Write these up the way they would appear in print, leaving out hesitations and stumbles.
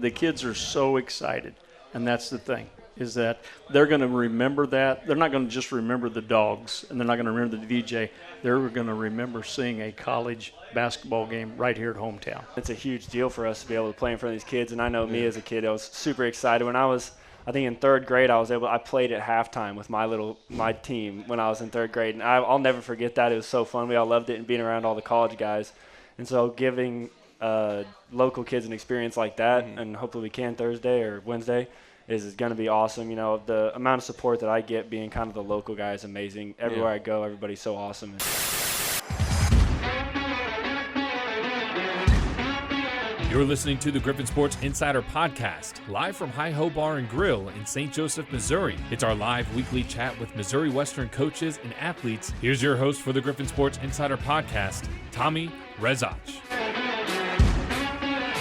The kids are so excited, and that's the thing, is that they're going to remember that. They're not going to just remember the dogs, and they're not going to remember the DJ. They're going to remember seeing a college basketball game right here at hometown. It's a huge deal for us to be able to play in front of these kids, and I know me as a kid, I was super excited. When I think in third grade, I played at halftime with my team when I was in third grade, and I'll never forget that. It was so fun. We all loved it, and being around all the college guys. And so giving local kids an experience like that, and hopefully we can Thursday or Wednesday, is going to be awesome. You know, the amount of support that I get being kind of the local guy is amazing. Everywhere I go, everybody's so awesome. You're listening to the Griffon Sports Insider Podcast, live from Hi-Ho Bar and Grill in St. Joseph, Missouri. It's our live weekly chat with Missouri Western coaches and athletes. Here's your host for the Griffon Sports Insider Podcast, Tommy Rezach.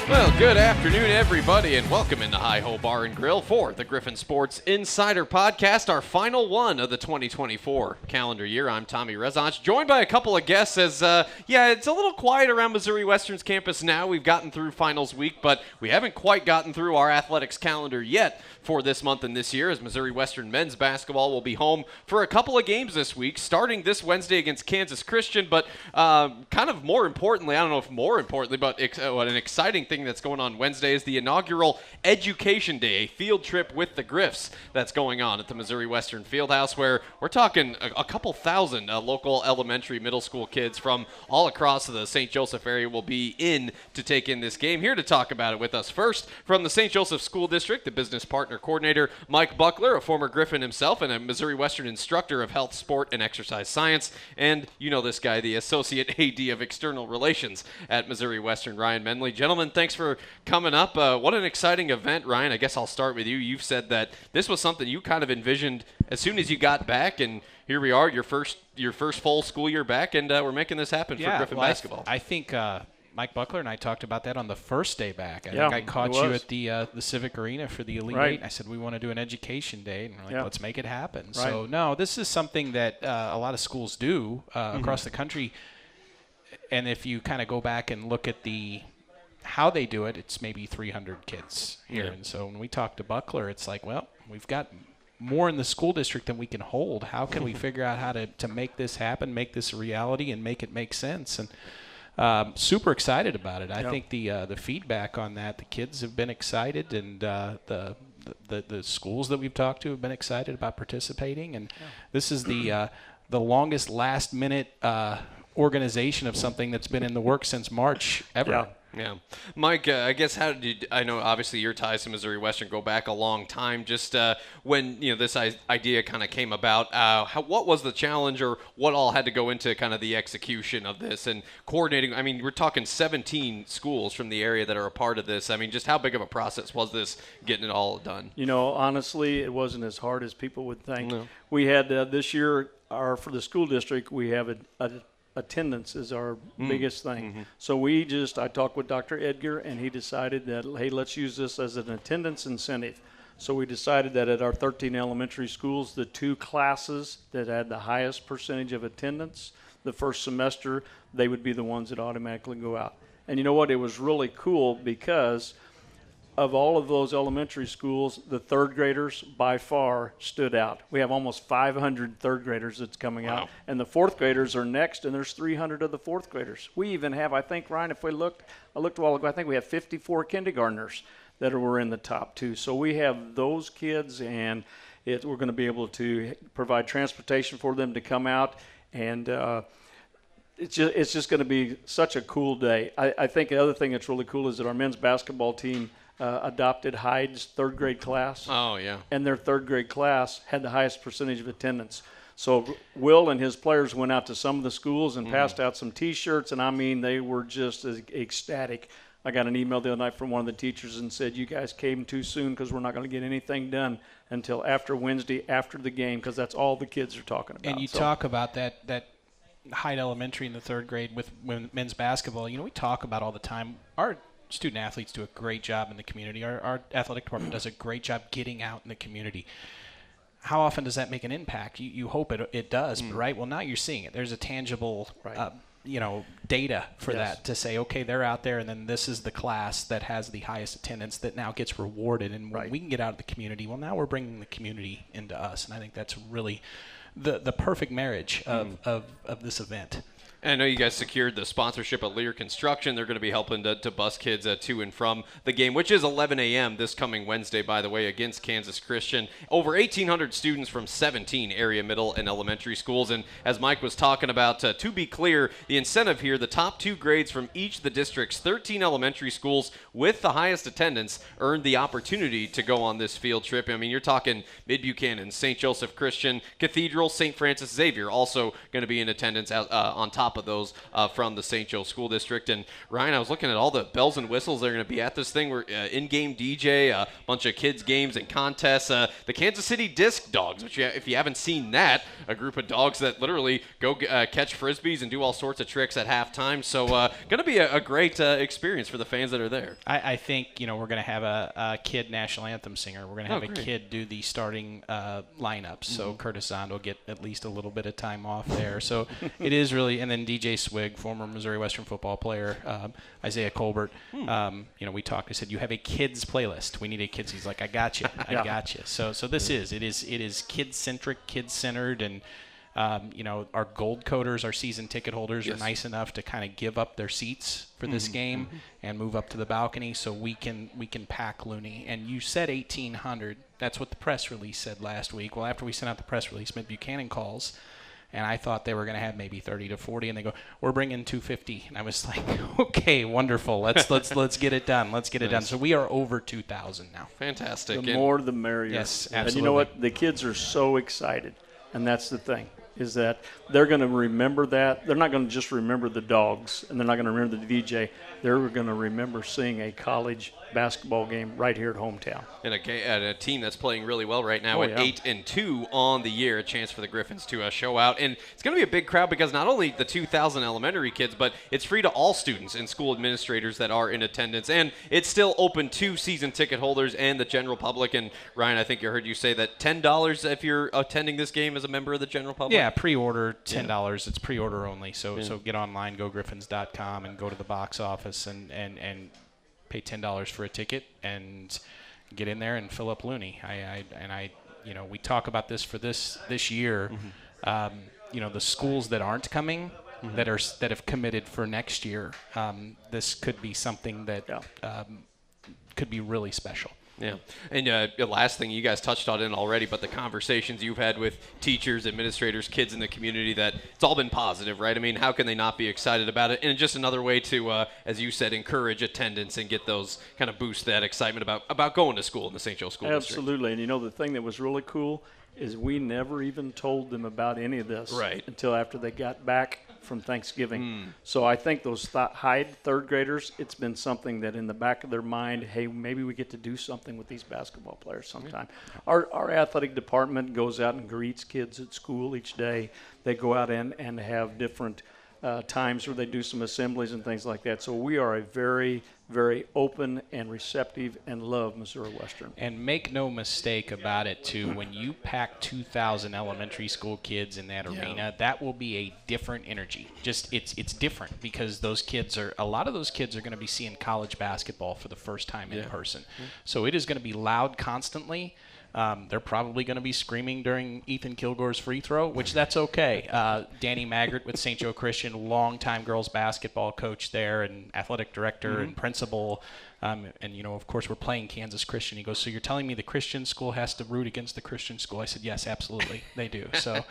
Well, good afternoon, everybody, and welcome into Hi-Ho Bar and Grill for the Griffon Sports Insider Podcast, our final one of the 2024 calendar year. I'm Tommy Rezach, joined by a couple of guests as, it's a little quiet around Missouri Western's campus now. We've gotten through finals week, but we haven't quite gotten through our athletics calendar yet for this month and this year, as Missouri Western men's basketball will be home for a couple of games this week, starting this Wednesday against Kansas Christian, but kind of more importantly, I don't know if more importantly, but an exciting thing that's going on Wednesday is the inaugural Education Day, a field trip with the Griffs that's going on at the Missouri Western Fieldhouse, where we're talking a couple thousand local elementary, middle school kids from all across the St. Joseph area will be in to take in this game. Here to talk about it with us first, from the St. Joseph School District, the business partner coordinator, Mike Buckler, a former Griffon himself and a Missouri Western instructor of health, sport, and exercise science, and you know this guy, the associate AD of external relations at Missouri Western, Ryan Menley. Gentlemen, thanks for coming up. What an exciting event, Ryan. I guess I'll start with you. You've said that this was something you kind of envisioned as soon as you got back, and here we are, your first full school year back, and we're making this happen for Griffon basketball. I think Mike Buckler and I talked about that on the first day back. I think I caught you at the Civic Arena for the Elite Eight. I said, we want to do an education day, and we're like, let's make it happen. Right. So, no, this is something that a lot of schools do across the country, and if you kind of go back and look at how they do it, it's maybe 300 kids here. Yeah. And so when we talk to Buckler, it's like, well, we've got more in the school district than we can hold. How can we figure out how to make this happen, make this a reality, and make it make sense? And super excited about it. I think the feedback on that, the kids have been excited, and the schools that we've talked to have been excited about participating. And this is the longest last-minute organization of something that's been in the works since March ever. Yeah. Mike, I guess I know obviously your ties to Missouri Western go back a long time. Just when this idea kind of came about, what was the challenge, or what all had to go into kind of the execution of this and coordinating? I mean, we're talking 17 schools from the area that are a part of this. I mean, just how big of a process was this getting it all done? Honestly, it wasn't as hard as people would think. No. We had this year, for the school district, we have attendance is our biggest thing. Mm-hmm. So I talked with Dr. Edgar, and he decided that, hey, let's use this as an attendance incentive. So we decided that at our 13 elementary schools, the two classes that had the highest percentage of attendance the first semester, they would be the ones that automatically go out. And you know what? It was really cool because of all of those elementary schools, the third graders by far stood out. We have almost 500 third graders that's coming out, and the fourth graders are next, and there's 300 of the fourth graders. We even have, I think, Ryan, I looked a while ago, I think we have 54 kindergartners that were in the top two. So we have those kids, and we're going to be able to provide transportation for them to come out, and it's just going to be such a cool day. I think the other thing that's really cool is that our men's basketball team adopted Hyde's third grade class. Oh, yeah. And their third grade class had the highest percentage of attendance. So Will and his players went out to some of the schools and passed out some T-shirts, and I mean, they were just ecstatic. I got an email the other night from one of the teachers and said, you guys came too soon because we're not going to get anything done until after Wednesday, after the game, because that's all the kids are talking about. And you talk about that Hyde Elementary in the third grade with men's basketball. We talk about all the time. Our student athletes do a great job in the community. Our athletic department does a great job getting out in the community. How often does that make an impact? You hope it does, but right? Well, now you're seeing it. There's a tangible data for that to say, okay, they're out there, and then this is the class that has the highest attendance that now gets rewarded. And when we can get out of the community, well, now we're bringing the community into us. And I think that's really the perfect marriage of this event. And I know you guys secured the sponsorship at Lear Construction. They're going to be helping to bus kids to and from the game, which is 11 a.m. this coming Wednesday, by the way, against Kansas Christian. Over 1,800 students from 17 area middle and elementary schools. And as Mike was talking about, to be clear, the incentive here, the top 2 grades from each of the district's 13 elementary schools with the highest attendance earned the opportunity to go on this field trip. I mean, you're talking Mid-Buchanan, St. Joseph Christian, Cathedral, St. Francis Xavier, also going to be in attendance on top of those from the St. Joe School District. And Ryan, I was looking at all the bells and whistles that are going to be at this thing. We're in-game DJ, a bunch of kids games and contests. The Kansas City Disc Dogs, which if you haven't seen that, a group of dogs that literally go catch frisbees and do all sorts of tricks at halftime. So going to be a great experience for the fans that are there. I think we're going to have a kid national anthem singer. We're going to have a kid do the starting lineup. So Curtis Zond will get at least a little bit of time off there. So it is really, and then DJ Swig, former Missouri Western football player, Isaiah Colbert. We talked. I said, you have a kids playlist. We need a kids. He's like, I got you. I got you. So this is kid centric, kid centered, and our gold coders, our season ticket holders, are nice enough to kind of give up their seats for this game and move up to the balcony so we can pack Looney. And you said 1,800. That's what the press release said last week. Well, after we sent out the press release, Mid-Buchanan calls. And I thought they were going to have maybe 30 to 40, and they go, "We're bringing 250." And I was like, "Okay, wonderful. Let's get it done. Let's get it done." So we are over 2,000 now. Fantastic. The more, the merrier. Yes, absolutely. And you know what? The kids are so excited, and that's the thing, is that they're going to remember that. They're not going to just remember the dogs, and they're not going to remember the DJ. They're going to remember seeing a college basketball game right here at hometown. And a team that's playing really well right now at 8-2 on the year. A chance for the Griffins to show out. And it's going to be a big crowd because not only the 2,000 elementary kids, but it's free to all students and school administrators that are in attendance. And it's still open to season ticket holders and the general public. And Ryan, I think I heard you say that $10 if you're attending this game as a member of the general public? Yeah, pre-order $10. Yeah. It's pre-order only. So get online, gogriffins.com, and go to the box office and pay $10 for a ticket and get in there and fill up Looney. We talk about this for this year. The schools that aren't coming, that have committed for next year, this could be something that could be really special. Yeah. And the last thing, you guys touched on it already, but the conversations you've had with teachers, administrators, kids in the community, that it's all been positive, right? I mean, how can they not be excited about it? And just another way to, as you said, encourage attendance and get those kind of boost that excitement about going to school in the St. Joe School District. Absolutely. And the thing that was really cool is we never even told them about any of this until after they got back from Thanksgiving. So I think those third graders, it's been something that in the back of their mind, hey, maybe we get to do something with these basketball players sometime. Our athletic department goes out and greets kids at school each day. They go out and have different times where they do some assemblies and things like that. So we are a very, very open and receptive and love Missouri Western. And make no mistake about it, too, when you pack 2,000 elementary school kids in that arena, that will be a different energy. Just it's different because a lot of those kids are going to be seeing college basketball for the first time in person. So it is going to be loud constantly. They're probably going to be screaming during Ethan Kilgore's free throw, which that's okay. Danny Maggart with St. Joe Christian, longtime girls basketball coach there and athletic director and principal. Of course, we're playing Kansas Christian. He goes, so you're telling me the Christian school has to root against the Christian school? I said, yes, absolutely, they do. So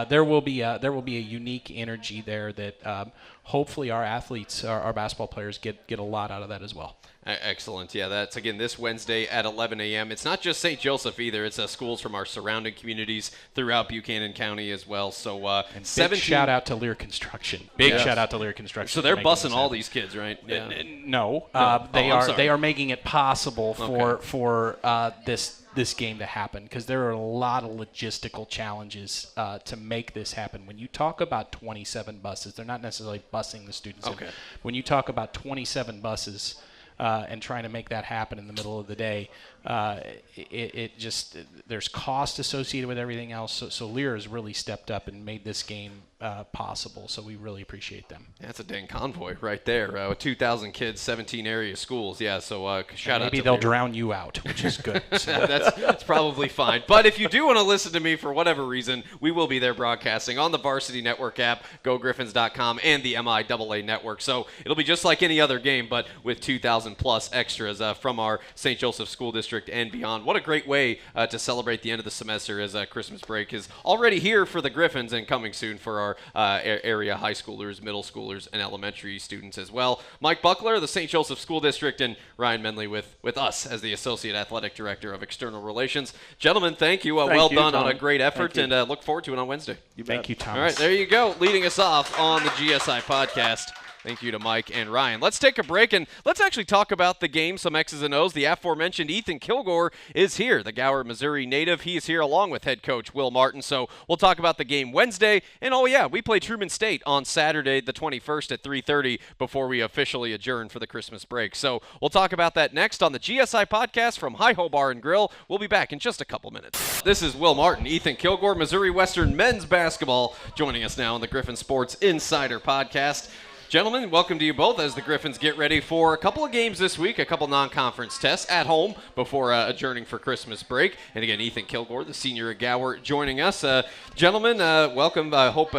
there will be a unique energy there that hopefully our athletes, our basketball players, get a lot out of that as well. Excellent. Yeah, that's, again, this Wednesday at 11 a.m. It's not just St. Joseph either. It's schools from our surrounding communities throughout Buchanan County as well. So big shout out to Lear Construction. Shout out to Lear Construction. So they're bussing all these kids, right? Yeah. No. They are making it possible for this game to happen because there are a lot of logistical challenges to make this happen. When you talk about 27 buses, they're not necessarily busing the students in. When you talk about 27 buses and trying to make that happen in the middle of the day, there's cost associated with everything else. So Lear has really stepped up and made this game possible. So we really appreciate them. That's a dang convoy right there. With 2,000 kids, 17 area schools. Yeah, so shout out to maybe they'll drown you out, which is good. So. That's probably fine. But if you do want to listen to me for whatever reason, we will be there broadcasting on the Varsity Network app, GoGriffins.com, and the MIAA Network. So it'll be just like any other game, but with 2,000 plus extras from our St. Joseph School District and beyond. What a great way to celebrate the end of the semester, as Christmas break is already here for the Griffins and coming soon for our area high schoolers, middle schoolers, and elementary students as well. Mike Buckler, the St. Joseph School District, and Ryan Menley with us as the Associate Athletic Director of External Relations. Gentlemen, thank you. Well done on a great effort, and look forward to it on Wednesday. Thank you, Thomas. All right, there you go, leading us off on the GSI podcast. Thank you to Mike and Ryan. Let's take a break, and let's actually talk about the game, some X's and O's. The aforementioned Ethan KIlgore is here, the Gower, Missouri native. He is here along with head coach Will Martin. So we'll talk about the game Wednesday. And, we play Truman State on Saturday the 21st at 3:30 before we officially adjourn for the Christmas break. So we'll talk about that next on the GSI podcast from Hi-Ho Bar and Grill. We'll be back in just a couple minutes. This is Will Martin, Ethan KIlgore, Missouri Western men's basketball, joining us now on the Griffon Sports Insider podcast. Gentlemen, welcome to you both as the Griffins get ready for a couple of games this week, a couple non-conference tests at home before adjourning for Christmas break. And again, Ethan KIlgore, the senior at Gower, joining us. Gentlemen, welcome. I hope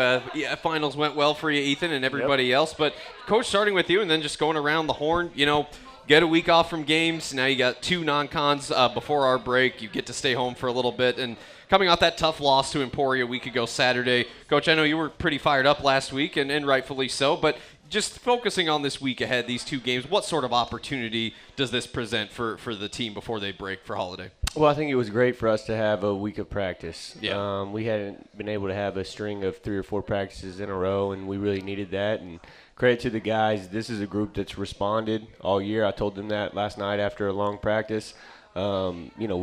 finals went well for you, Ethan, and everybody else. But, Coach, starting with you and then just going around the horn, get a week off from games. Now you got two non-cons before our break. You get to stay home for a little bit. And coming off that tough loss to Emporia a week ago Saturday, Coach, I know you were pretty fired up last week, and rightfully so. But just focusing on this week ahead, these two games, what sort of opportunity does this present for the team before they break for holiday? Well, I think it was great for us to have a week of practice. Yeah. We hadn't been able to have a string of 3 or 4 practices in a row, and we really needed that. And credit to the guys. This is a group that's responded all year. I told them that last night after a long practice. We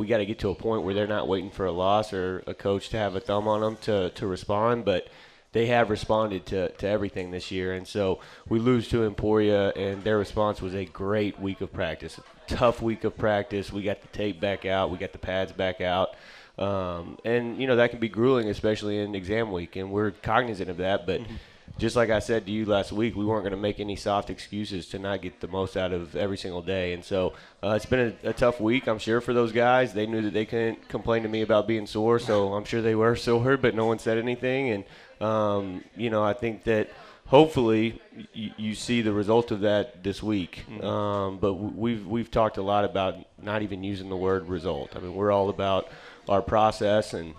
got to get to a point where they're not waiting for a loss or a coach to have a thumb on them to respond, but they have responded to everything this year. And so we lose to Emporia, and their response was a great week of practice, tough week of practice. We got the tape back out. We got the pads back out. That can be grueling, especially in exam week, and we're cognizant of that. But just like I said to you last week, we weren't going to make any soft excuses to not get the most out of every single day. And so it's been a tough week, I'm sure, for those guys. They knew that they couldn't complain to me about being sore, so I'm sure they were sore, but no one said anything. And I think that hopefully you see the result of that this week. But we've talked a lot about not even using the word result. I mean, we're all about our process, and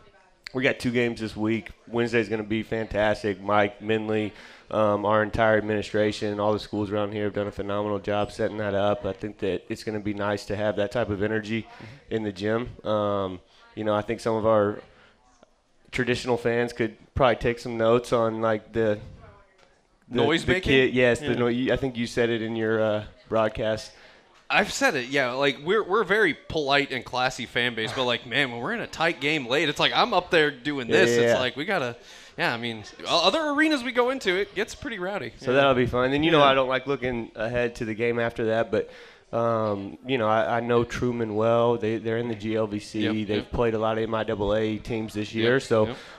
we got 2 games this week. Wednesday's going to be fantastic. Mike, Menley, our entire administration, all the schools around here have done a phenomenal job setting that up. I think that it's going to be nice to have that type of energy in the gym. I think some of our traditional fans could probably take some notes on like the noise making. Yes, I think you said it in your broadcast. I've said it, yeah. Like we're a very polite and classy fan base, but like, man, when we're in a tight game late, it's like I'm up there doing this. Yeah. It's like we gotta. Yeah, I mean, other arenas we go into, it gets pretty rowdy. So that'll be fun. And I don't like looking ahead to the game after that, but. I know Truman well. They're in the GLVC. They've played a lot of MIAA teams this year.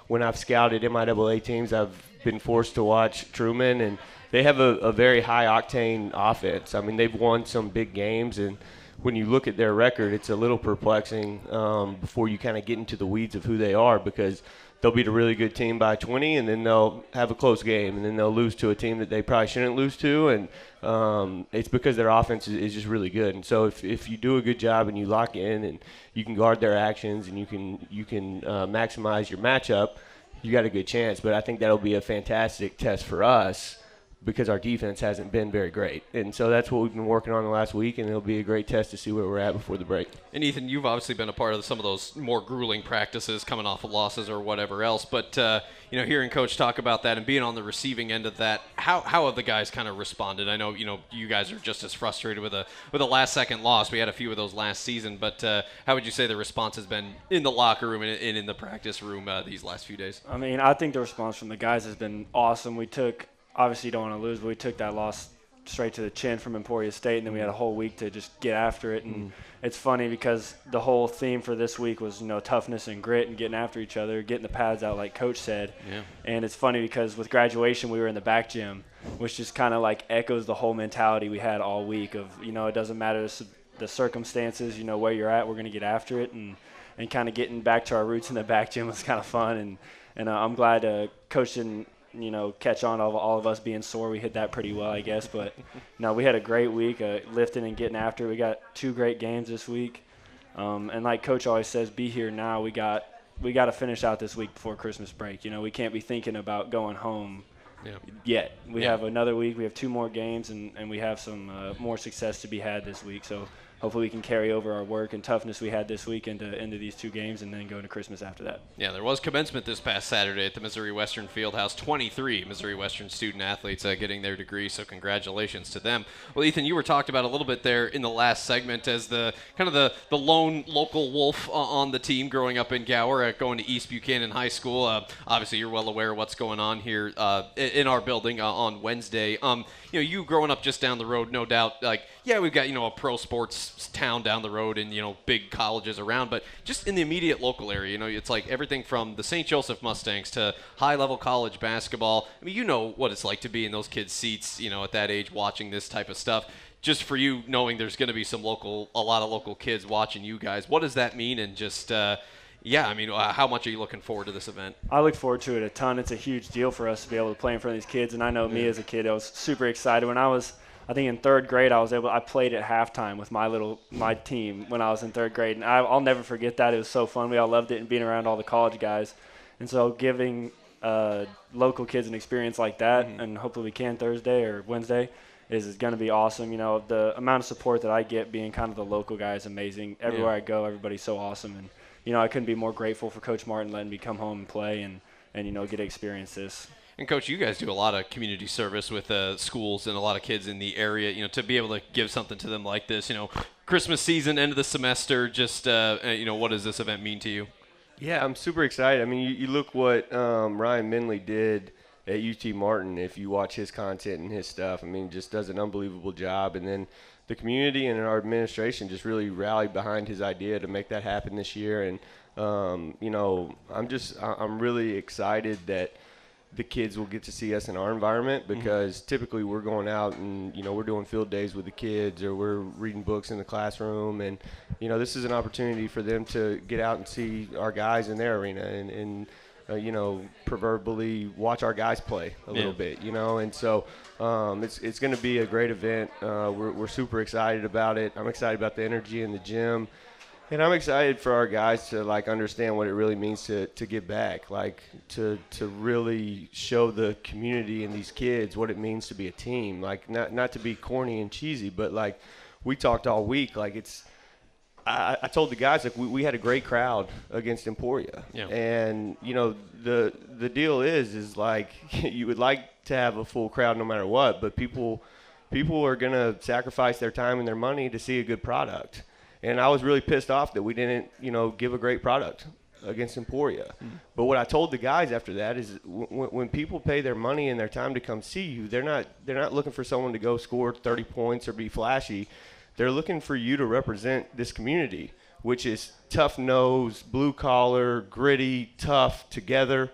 When I've scouted MIAA teams, I've been forced to watch Truman, and they have a very high-octane offense. I mean, they've won some big games, and when you look at their record, it's a little perplexing before you kind of get into the weeds of who they are, because they'll beat a really good team by 20, and then they'll have a close game, and then they'll lose to a team that they probably shouldn't lose to, and it's because their offense is just really good. And so if you do a good job and you lock in and you can guard their actions and you can maximize your matchup, you got a good chance. But I think that'll be a fantastic test for us, because our defense hasn't been very great. And so that's what we've been working on the last week, and it'll be a great test to see where we're at before the break. And Ethan, you've obviously been a part of some of those more grueling practices coming off of losses or whatever else. But, hearing Coach talk about that and being on the receiving end of that, how have the guys kind of responded? I know, you guys are just as frustrated with a last-second loss. We had a few of those last season. But how would you say the response has been in the locker room and in the practice room these last few days? I mean, I think the response from the guys has been awesome. Obviously, you don't want to lose, but we took that loss straight to the chin from Emporia State, and then we had a whole week to just get after it. And it's funny because the whole theme for this week was, toughness and grit and getting after each other, getting the pads out like Coach said. Yeah. And it's funny because with graduation we were in the back gym, which just kind of like echoes the whole mentality we had all week of, it doesn't matter the circumstances, where you're at, we're going to get after it. And kind of getting back to our roots in the back gym was kind of fun. And I'm glad Coach didn't, catch on all of us being sore. We hit that pretty well, I guess. But, we had a great week lifting and getting after it. We got 2 great games this week. And like Coach always says, be here now. We got to finish out this week before Christmas break. We can't be thinking about going home yet. We have another week. We have 2 more games, and we have some more success to be had this week. So hopefully we can carry over our work and toughness we had this week into these 2 games and then go into Christmas after that. Yeah, there was commencement this past Saturday at the Missouri Western Fieldhouse. 23 Missouri Western student athletes getting their degree, so congratulations to them. Well, Ethan, you were talked about a little bit there in the last segment as the kind of the lone local wolf on the team growing up in Gower, going to East Buchanan High School. Obviously, you're well aware of what's going on here in our building on Wednesday. You growing up just down the road, no doubt, we've got, a pro sports town down the road and, big colleges around, but just in the immediate local area, it's like everything from the St. Joseph Mustangs to high-level college basketball. I mean, you know what it's like to be in those kids' seats, at that age watching this type of stuff. Just for you knowing there's going to be a lot of local kids watching you guys, what does that mean? And just, how much are you looking forward to this event? I look forward to it a ton. It's a huge deal for us to be able to play in front of these kids. And I know me as a kid, I was super excited. When I think in 3rd grade, I played at halftime with my team when I was in 3rd grade. And I'll never forget that. It was so fun. We all loved it and being around all the college guys. And so giving local kids an experience like that, and hopefully we can Thursday or Wednesday, is going to be awesome. The amount of support that I get being kind of the local guy is amazing. Everywhere I go, everybody's so awesome. And, I couldn't be more grateful for Coach Martin letting me come home and play and get to experience this. And, Coach, you guys do a lot of community service with schools and a lot of kids in the area, to be able to give something to them like this, Christmas season, end of the semester, just, what does this event mean to you? Yeah, I'm super excited. I mean, you look what Ryan Menley did at UT Martin. If you watch his content and his stuff, I mean, just does an unbelievable job. And then the community and our administration just really rallied behind his idea to make that happen this year. And, I'm really excited that the kids will get to see us in our environment because typically we're going out and, we're doing field days with the kids or we're reading books in the classroom. And, this is an opportunity for them to get out and see our guys in their arena and proverbially watch our guys play a little bit, and so it's going to be a great event. We're super excited about it. I'm excited about the energy in the gym, and I'm excited for our guys to understand what it really means to give back, to really show the community and these kids what it means to be a team, not to be corny and cheesy, but we talked all week, I told the guys we had a great crowd against Emporia, and the deal is you would like to have a full crowd no matter what, but people are gonna sacrifice their time and their money to see a good product, and I was really pissed off that we didn't give a great product against Emporia. But what I told the guys after that is when people pay their money and their time to come see you, they're not looking for someone to go score 30 points or be flashy. They're looking for you to represent this community, which is tough-nosed, blue-collar, gritty, tough, together.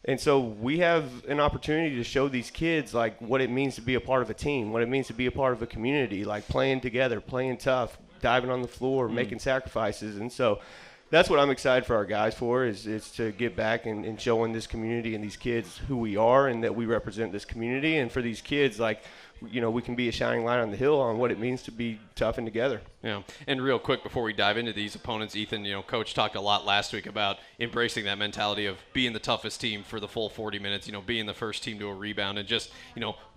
And so we have an opportunity to show these kids, what it means to be a part of a team, what it means to be a part of a community, playing together, playing tough, diving on the floor, making sacrifices. And so that's what I'm excited for our guys for is to get back and showing this community and these kids who we are and that we represent this community. And for these kids, we can be a shining light on the hill on what it means to be tough and together. Yeah, and real quick before we dive into these opponents, Ethan, Coach talked a lot last week about embracing that mentality of being the toughest team for the full 40 minutes, being the first team to a rebound and just,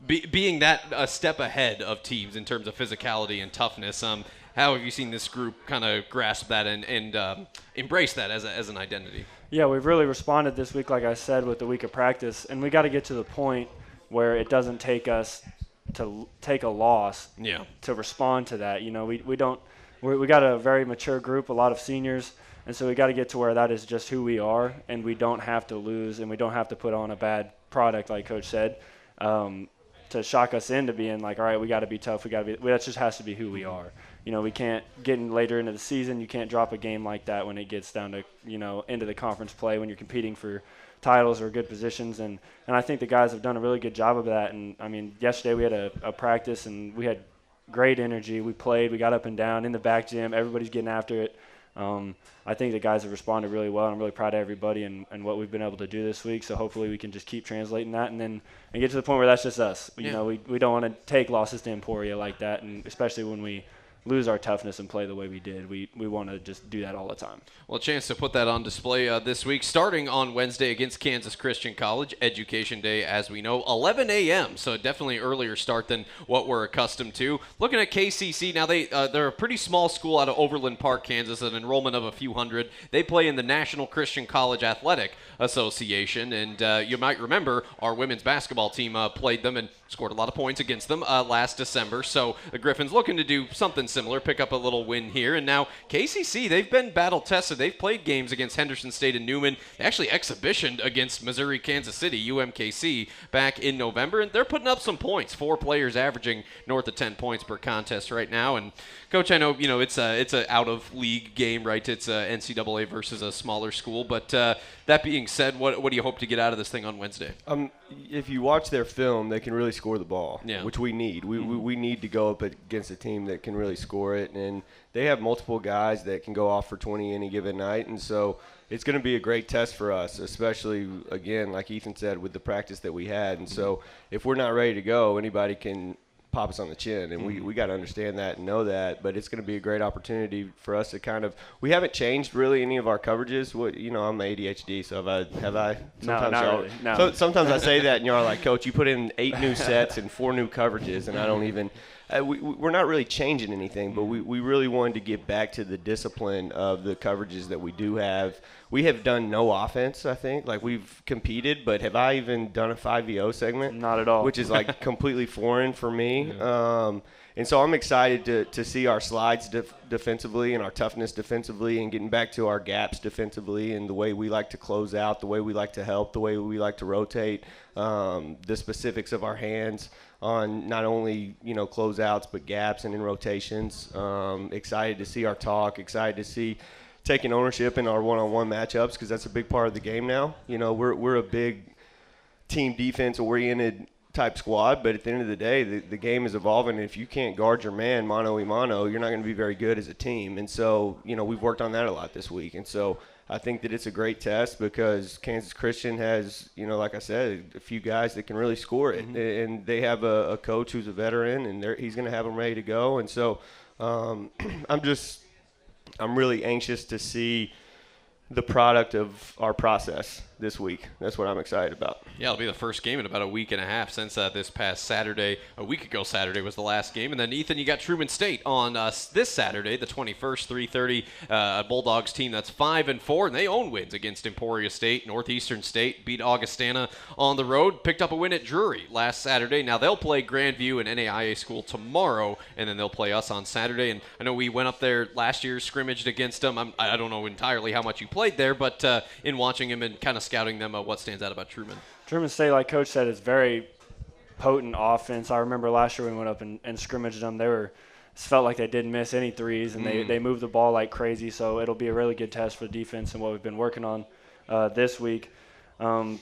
being that a step ahead of teams in terms of physicality and toughness. How have you seen this group kind of grasp that and embrace that as an identity? Yeah, we've really responded this week, like I said, with the week of practice, and we got to get to the point where it doesn't take us to take a loss to respond to that. We got a very mature group, a lot of seniors, and so we got to get to where that is just who we are, and we don't have to lose, and we don't have to put on a bad product, like Coach said, to shock us into being like, all right, we got to be tough. That just has to be who we are. We can't get in later into the season. You can't drop a game like that when it gets down to, into the conference play when you're competing for titles or good positions. And I think the guys have done a really good job of that. And, I mean, yesterday we had a practice and we had great energy. We played. We got up and down in the back gym. Everybody's getting after it. I think the guys have responded really well. I'm really proud of everybody and what we've been able to do this week. So hopefully we can just keep translating that and get to the point where that's just us. We don't want to take losses to Emporia like that, and especially when we lose our toughness and play the way we did. We want to just do that all the time. Well, a chance to put that on display this week, starting on Wednesday against Kansas Christian College, Education Day, as we know, 11 a.m., so definitely earlier start than what we're accustomed to. Looking at KCC, now they're a pretty small school out of Overland Park, Kansas, an enrollment of a few hundred. They play in the National Christian College Athletic Association, and you might remember our women's basketball team played them and scored a lot of points against them last December, so the Griffins looking to do something similar, pick up a little win here. And now KCC, they've been battle-tested. They've played games against Henderson State and Newman. They actually exhibitioned against Missouri Kansas City, UMKC, back in November, and they're putting up some points. 4 players averaging north of 10 points per contest right now. And Coach, I know it's a out-of-league game, right? It's a NCAA versus a smaller school. But that being said, what do you hope to get out of this thing on Wednesday? If you watch their film, they can really score the ball, yeah, which we need. We need to go up against a team that can really score it. And they have multiple guys that can go off for 20 any given night. And so it's going to be a great test for us, especially, again, like Ethan said, with the practice that we had. And so if we're not ready to go, anybody can pop us on the chin, and we got to understand that and know that. But it's going to be a great opportunity for us to kind of – we haven't changed really any of our coverages. I'm ADHD, so have I? Sometimes not really. No. So sometimes I say that, and you're like, Coach, you put in 8 new sets and 4 new coverages, and I don't even we're not really changing anything, but we really wanted to get back to the discipline of the coverages that we do have. We have done no offense, I think. Like, we've competed, but have I even done a 5VO segment? Not at all. Which is, like, completely foreign for me. Yeah. And so I'm excited to see our slides defensively and our toughness defensively and getting back to our gaps defensively and the way we like to close out, the way we like to help, the way we like to rotate, the specifics of our hands on not only, closeouts but gaps and in rotations. Excited to see our talk, excited to see taking ownership in our one-on-one matchups because that's a big part of the game now. We're a big team defense-oriented type squad, but at the end of the day, the game is evolving, and if you can't guard your man mano-a-mano, you're not going to be very good as a team. And so, we've worked on that a lot this week. And so I think that it's a great test because Kansas Christian has, like I said, a few guys that can really score it. Mm-hmm. And they have a coach who's a veteran, and he's going to have them ready to go. And so I'm really anxious to see the product of our process this week. That's what I'm excited about. Yeah, it'll be the first game in about a week and a half since this past Saturday. A week ago Saturday was the last game. And then, Ethan, you got Truman State on this Saturday, the 21st, 3:30. A Bulldogs team that's 5-4, and they own wins against Emporia State, Northeastern State, beat Augustana on the road, picked up a win at Drury last Saturday. Now they'll play Grandview and NAIA school tomorrow, and then they'll play us on Saturday. And I know we went up there last year, scrimmaged against them. I don't know entirely how much you played there, but in watching him and kind of scouting them, what stands out about Truman? Truman State, like Coach said, is very potent offense. I remember last year we went up and scrimmaged them. Felt like they didn't miss any threes, and they moved the ball like crazy. So it'll be a really good test for defense and what we've been working on this week. I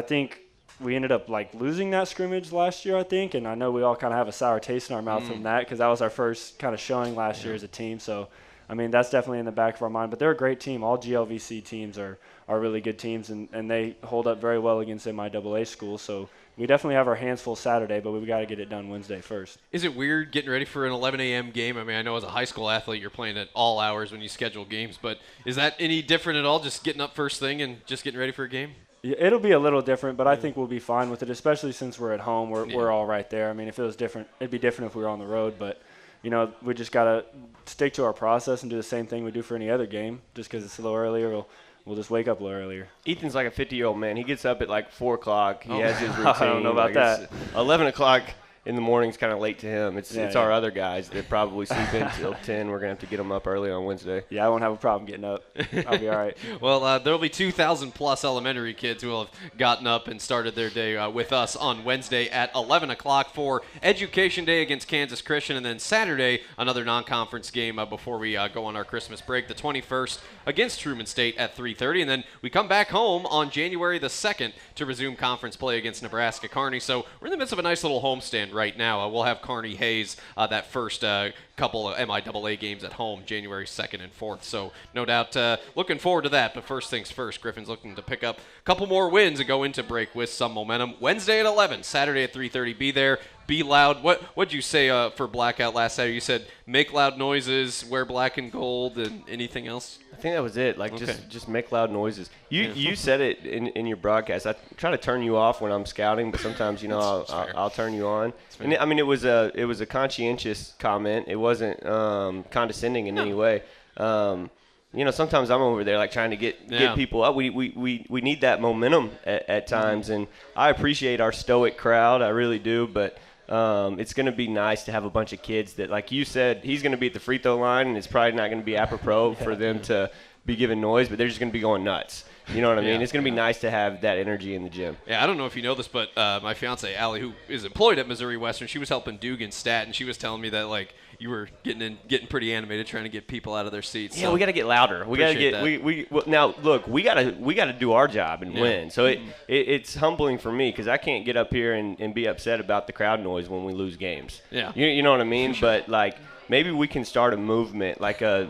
think we ended up losing that scrimmage last year, I think, and I know we all kind of have a sour taste in our mouth from that because that was our first kind of showing last year as a team. So, I mean, that's definitely in the back of our mind. But they're a great team. All GLVC teams are really good teams, and they hold up very well against MIAA schools. So we definitely have our hands full Saturday, but we've got to get it done Wednesday first. Is it weird getting ready for an 11 a.m. game? I mean, I know as a high school athlete you're playing at all hours when you schedule games, but is that any different at all, just getting up first thing and just getting ready for a game? Yeah, it'll be a little different, but I think we'll be fine with it, especially since we're at home. We're all right there. I mean, if it was different, it'd be different if we were on the road, but we just got to stick to our process and do the same thing we do for any other game. Just because it's a little earlier, we'll just wake up a little earlier. Ethan's like a 50-year-old man. He gets up at 4 o'clock. He has his routine. I don't know about that. 11 o'clock, in the morning's kind of late to him. It's our other guys that probably sleep until 10. We're going to have to get them up early on Wednesday. Yeah, I won't have a problem getting up. I'll be all right. Well, there'll be 2,000-plus elementary kids who will have gotten up and started their day with us on Wednesday at 11 o'clock for Education Day against Kansas Christian, and then Saturday, another non-conference game before we go on our Christmas break, the 21st against Truman State at 3:30, and then we come back home on January the 2nd to resume conference play against Nebraska Kearney. So we're in the midst of a nice little homestand right now. We'll have Kearney Hayes that first couple of MIAA games at home, January 2nd and 4th. So no doubt looking forward to that. But first things first, Griffin's looking to pick up a couple more wins and go into break with some momentum. Wednesday at 11, Saturday at 3:30. Be there. Be loud. What'd you say for Blackout last Saturday? You said make loud noises, wear black and gold, and anything else? I think that was it. Like just make loud noises. You said it in your broadcast. I try to turn you off when I'm scouting, but sometimes I'll turn you on. And I mean it was a conscientious comment. It wasn't condescending in any way. Sometimes I'm over there like trying to get people up. We need that momentum at times, and I appreciate our stoic crowd. I really do, but it's going to be nice to have a bunch of kids that, like you said, he's going to be at the free throw line, and it's probably not going to be apropos for them to be giving noise, but they're just going to be going nuts. You know what I mean? It's going to be nice to have that energy in the gym. Yeah, I don't know if you know this, but my fiance Allie, who is employed at Missouri Western, she was helping Dugan stat, and she was telling me that like you were getting pretty animated trying to get people out of their seats. Yeah, so we got to get louder. We got to get now. Look, we got to do our job and win. So it's humbling for me because I can't get up here and be upset about the crowd noise when we lose games. Yeah, you know what I mean. Sure. But like maybe we can start a movement, like a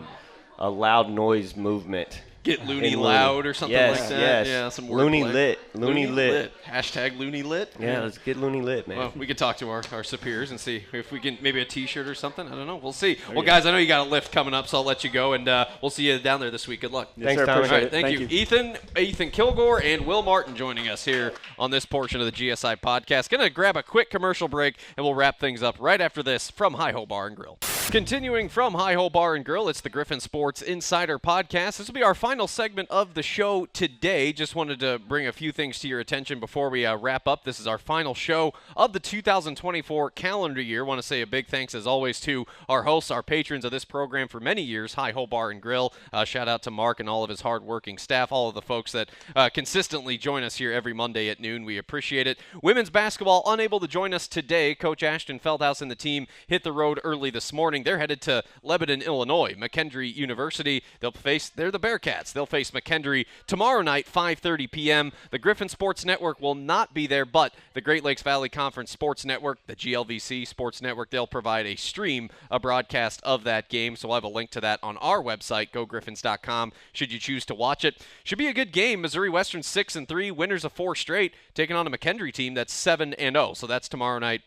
loud noise movement. Get loony loud or something like that. Yes. Yeah, some loony lit. Loony lit. Hashtag loony lit. Yeah, let's get loony lit, man. Well, we could talk to our superiors and see if we can maybe a T-shirt or something. I don't know. We'll see. Well, guys, I know you got a lift coming up, so I'll let you go, and we'll see you down there this week. Good luck. Thanks, Tom. All right, thank you. Ethan KIlgore and Will Martin joining us here on this portion of the GSI podcast. Going to grab a quick commercial break, and we'll wrap things up right after this from Hi-Ho Bar and Grill. Continuing from Hi-Ho Bar and Grill, it's the Griffon Sports Insider Podcast. This will be our final segment of the show today. Just wanted to bring a few things to your attention before we wrap up. This is our final show of the 2024 calendar year. Want to say a big thanks, as always, to our hosts, our patrons of this program for many years, Hi-Ho Bar and Grill. Shout out to Mark and all of his hardworking staff, all of the folks that consistently join us here every Monday at noon. We appreciate it. Women's basketball unable to join us today. Coach Ashton Feldhaus and the team hit the road early this morning. They're headed to Lebanon, Illinois, McKendree University. They're the Bearcats. They'll face McKendree tomorrow night, 5:30 p.m. The Griffon Sports Network will not be there, but the Great Lakes Valley Conference Sports Network, the GLVC Sports Network, they'll provide a broadcast of that game. So we'll have a link to that on our website, gogriffons.com, should you choose to watch it. Should be a good game. Missouri Western 6-3, winners of 4 straight, taking on a McKendree team that's 7-0. So that's tomorrow night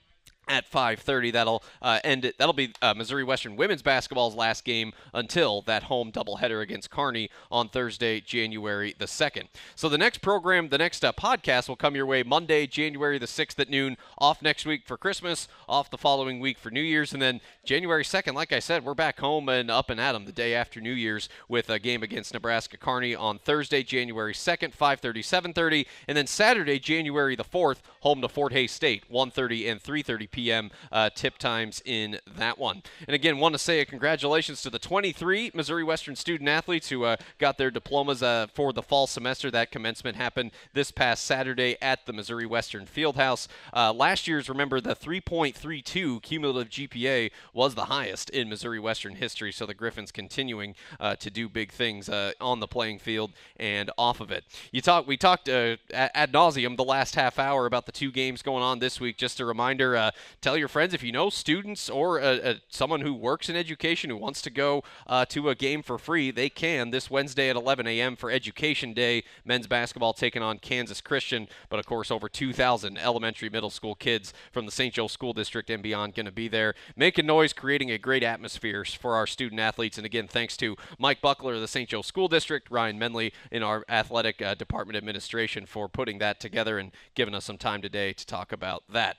at 5:30. That'll end it. That'll be Missouri Western women's basketball's last game until that home doubleheader against Kearney on Thursday, January the 2nd. So the next program, the next podcast will come your way Monday, January the 6th at noon. Off next week for Christmas, off the following week for New Year's, and then January 2nd, like I said, we're back home and up and at 'em the day after New Year's with a game against Nebraska Kearney on Thursday, January 2nd, 5:30, 7:30, and then Saturday, January the 4th, home to Fort Hays State, 1:30 and 3:30 p.m. Tip times in that one. And again, want to say a congratulations to the 23 Missouri Western student athletes who got their diplomas for the fall semester. That commencement happened this past Saturday at the Missouri Western Fieldhouse. Last year's, remember, the 3.32 cumulative GPA was the highest in Missouri Western history, so the Griffons continuing to do big things on the playing field and off of it. We talked ad nauseum the last half hour about the 2 games going on this week. Just a reminder, tell your friends if you know students or someone who works in education who wants to go to a game for free, they can this Wednesday at 11 a.m. for Education Day. Men's basketball taking on Kansas Christian, but of course over 2,000 elementary, middle school kids from the St. Joe School District and beyond going to be there, making noise, creating a great atmosphere for our student athletes. And again, thanks to Mike Buckler of the St. Joe School District, Ryan Menley in our athletic department administration for putting that together and giving us some time today to talk about that.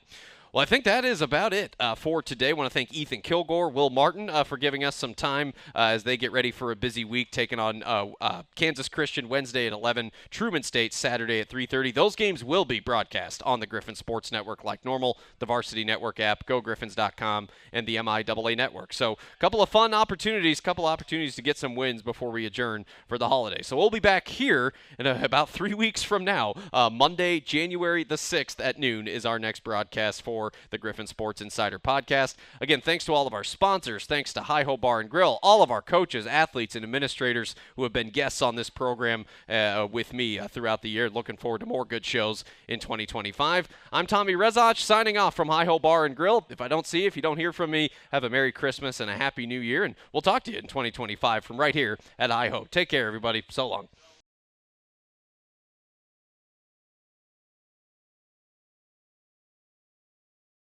Well, I think that is about it for today. I want to thank Ethan KIlgore, Will Martin for giving us some time as they get ready for a busy week, taking on Kansas Christian Wednesday at 11, Truman State Saturday at 3:30. Those games will be broadcast on the Griffon Sports Network like normal, the Varsity Network app, GoGriffons.com, and the MIAA Network. So a couple of fun opportunities, to get some wins before we adjourn for the holiday. So we'll be back here in about 3 weeks from now. Monday, January the 6th at noon is our next broadcast for the Griffon Sports Insider Podcast. Again, thanks to all of our sponsors. Thanks to Hi-Ho Bar and Grill, all of our coaches, athletes, and administrators who have been guests on this program with me throughout the year. Looking forward to more good shows in 2025. I'm Tommy Rezach signing off from Hi-Ho Bar and Grill. If I don't see you, if you don't hear from me, have a Merry Christmas and a Happy New Year, and we'll talk to you in 2025 from right here at Hi-Ho. Take care, everybody. So long.